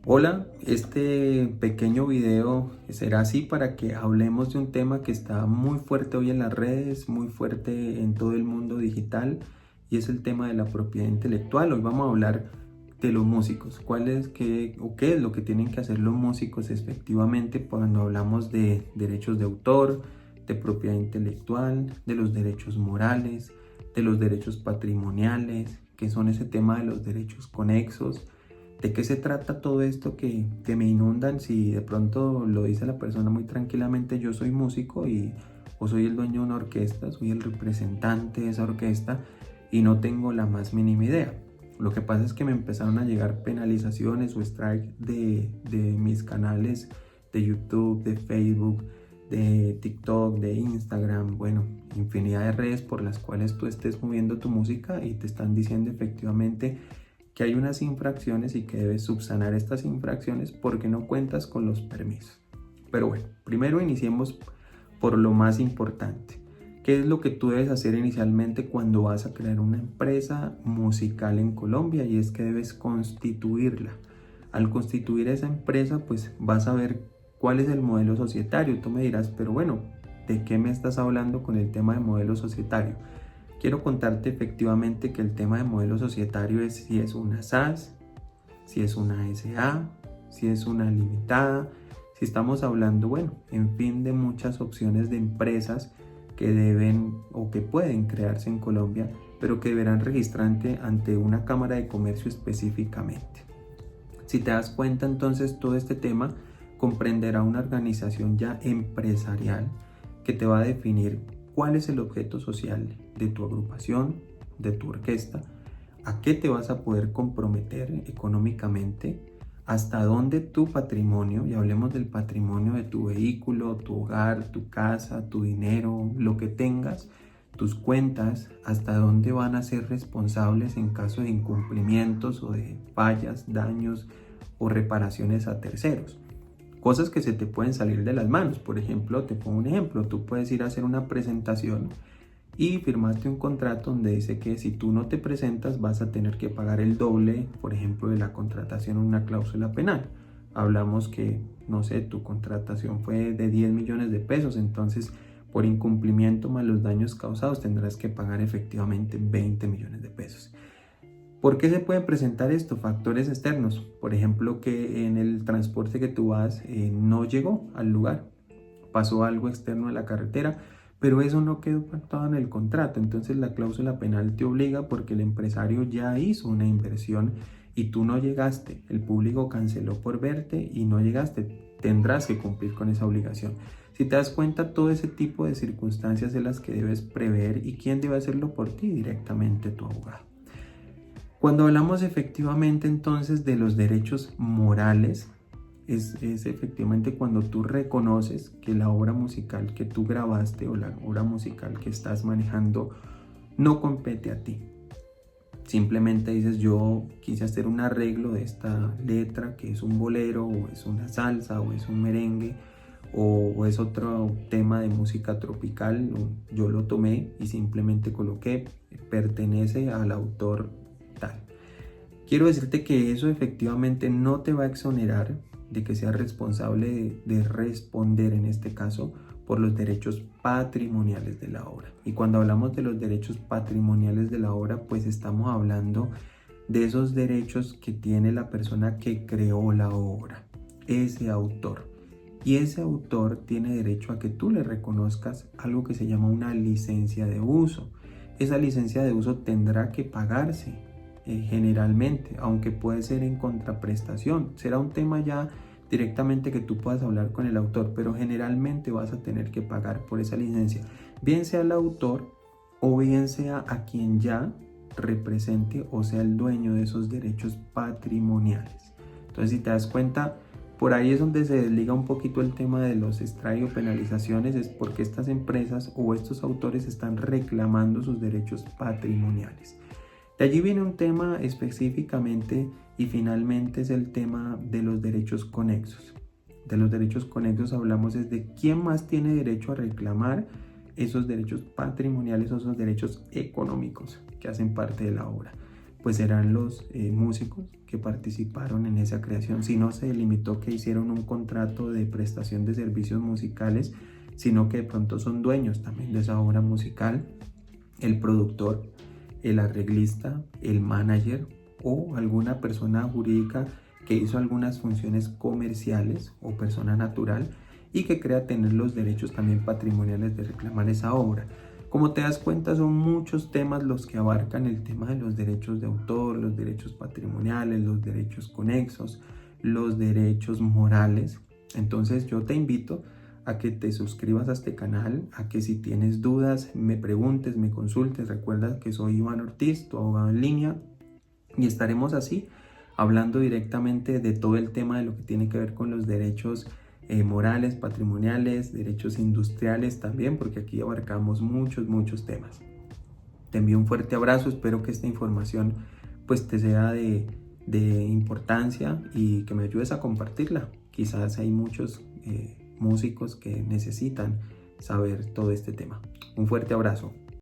Hola, este pequeño video será así para que hablemos de un tema que está muy fuerte hoy en las redes, muy fuerte en todo el mundo digital, y es el tema de la propiedad intelectual. Hoy vamos a hablar de los músicos, qué es lo que tienen que hacer los músicos efectivamente cuando hablamos de derechos de autor, de propiedad intelectual, de los derechos morales, de los derechos patrimoniales, que son ese tema de los derechos conexos. ¿De qué se trata todo esto que me inundan? Si de pronto lo dice la persona muy tranquilamente, yo soy músico o soy el dueño de una orquesta, soy el representante de esa orquesta y no tengo la más mínima idea. Lo que pasa es que me empezaron a llegar penalizaciones o strike de mis canales de YouTube, de Facebook, de TikTok, de Instagram, bueno, infinidad de redes por las cuales tú estés moviendo tu música y te están diciendo efectivamente que hay unas infracciones y que debes subsanar estas infracciones porque no cuentas con los permisos. Pero bueno, primero iniciemos por lo más importante. ¿Qué es lo que tú debes hacer inicialmente cuando vas a crear una empresa musical en Colombia? Y es que debes constituirla. Al constituir esa empresa, pues vas a ver cuál es el modelo societario. Tú me dirás, pero bueno, ¿de qué me estás hablando con el tema de modelo societario? Quiero contarte efectivamente que el tema de modelo societario es si es una SAS, si es una SA, si es una limitada, si estamos hablando, bueno, en fin, de muchas opciones de empresas que deben o que pueden crearse en Colombia, pero que deberán registrarse ante una cámara de comercio específicamente. Si te das cuenta, entonces todo este tema comprenderá una organización ya empresarial que te va a definir cuál es el objeto social de tu agrupación, de tu orquesta, a qué te vas a poder comprometer económicamente, hasta dónde tu patrimonio, y hablemos del patrimonio de tu vehículo, tu hogar, tu casa, tu dinero, lo que tengas, tus cuentas, hasta dónde van a ser responsables en caso de incumplimientos o de fallas, daños o reparaciones a terceros. Cosas que se te pueden salir de las manos. Por ejemplo, te pongo un ejemplo, tú puedes ir a hacer una presentación y firmaste un contrato donde dice que si tú no te presentas vas a tener que pagar el doble, por ejemplo, de la contratación, una cláusula penal. Hablamos que, no sé, tu contratación fue de 10 millones de pesos, entonces por incumplimiento más los daños causados tendrás que pagar efectivamente 20 millones de pesos. ¿Por qué se puede presentar esto? Factores externos, por ejemplo, que en el transporte que tú vas no llegó al lugar, pasó algo externo a la carretera, pero eso no quedó pactado en el contrato. Entonces la cláusula penal te obliga porque el empresario ya hizo una inversión y tú no llegaste, el público canceló por verte y no llegaste, tendrás que cumplir con esa obligación. Si te das cuenta, todo ese tipo de circunstancias es las que debes prever. ¿Y quién debe hacerlo por ti? Directamente tu abogado. Cuando hablamos efectivamente entonces de los derechos morales, es efectivamente cuando tú reconoces que la obra musical que tú grabaste o la obra musical que estás manejando no compete a ti. Simplemente dices, yo quise hacer un arreglo de esta letra que es un bolero o es una salsa o es un merengue o es otro tema de música tropical. Yo lo tomé y simplemente coloqué, pertenece al autor tal. Quiero decirte que eso efectivamente no te va a exonerar de que seas responsable de responder en este caso por los derechos patrimoniales de la obra. Y cuando hablamos de los derechos patrimoniales de la obra, pues estamos hablando de esos derechos que tiene la persona que creó la obra, ese autor. Y ese autor tiene derecho a que tú le reconozcas algo que se llama una licencia de uso. Esa licencia de uso tendrá que pagarse generalmente, aunque puede ser en contraprestación. Será un tema ya directamente que tú puedas hablar con el autor, pero generalmente vas a tener que pagar por esa licencia, bien sea el autor o bien sea a quien ya represente o sea el dueño de esos derechos patrimoniales. Entonces, si te das cuenta, por ahí es donde se desliga un poquito el tema de los strike o penalizaciones, es porque estas empresas o estos autores están reclamando sus derechos patrimoniales. De allí viene un tema específicamente y finalmente es el tema de los derechos conexos. De los derechos conexos hablamos es de quién más tiene derecho a reclamar esos derechos patrimoniales o esos derechos económicos que hacen parte de la obra. pues serán los músicos que participaron en esa creación. Si no se limitó que hicieron un contrato de prestación de servicios musicales, sino que de pronto son dueños también de esa obra musical, el productor, el arreglista, el manager o alguna persona jurídica que hizo algunas funciones comerciales o persona natural y que crea tener los derechos también patrimoniales de reclamar esa obra. Como te das cuenta, son muchos temas los que abarcan el tema de los derechos de autor, los derechos patrimoniales, los derechos conexos, los derechos morales. Entonces yo te invito a que te suscribas a este canal, a que si tienes dudas me preguntes, me consultes. Recuerda que soy Iván Ortiz, tu abogado en línea, y estaremos así hablando directamente de todo el tema de lo que tiene que ver con los derechos morales, patrimoniales, derechos industriales también, porque aquí abarcamos muchos temas. Te envío un fuerte abrazo, espero que esta información pues te sea de importancia y que me ayudes a compartirla. Quizás hay muchos músicos que necesitan saber todo este tema. Un fuerte abrazo.